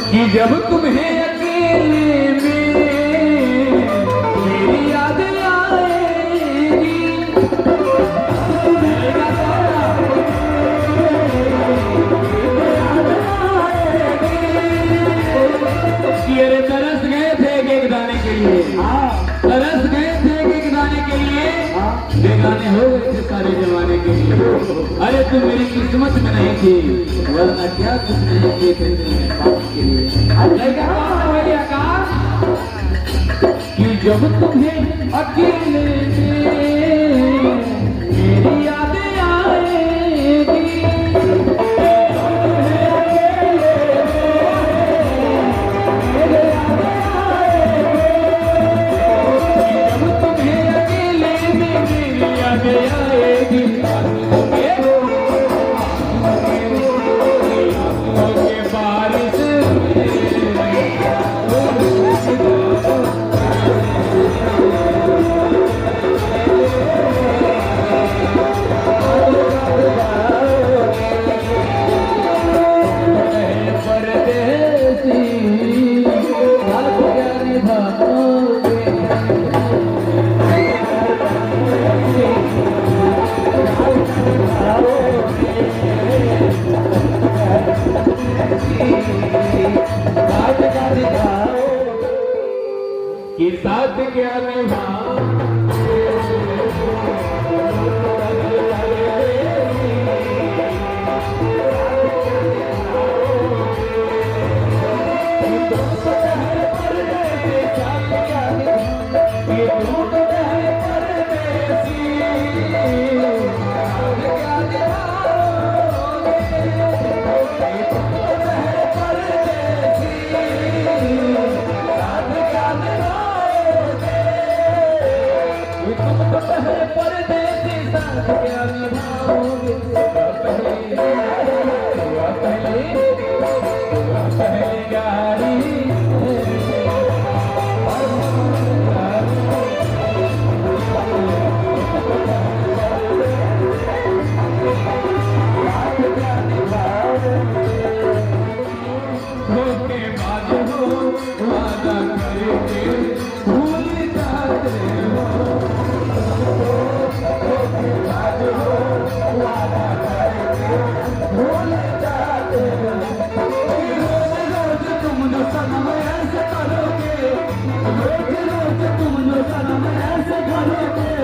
कि जब तुम्हें अकेले में मेरी याद आएगी, अरे तरस गए थे एक दाने के लिए, तरस गए थे एक दाने के लिए, बेगाने हो गए थे सारे जमाने के लिए। अरे तुम मेरी किस्मत में नहीं थी, वरना क्या कुछ नहीं किए थे के लिए। कि जब तुम्हें अकेले मेरी यादें आएगी, जब तुम्हें अकेले मेरी यादें आएगी, बारिश के साथ क्या निभाऊं, तुम जो सनम ऐसे करोगे,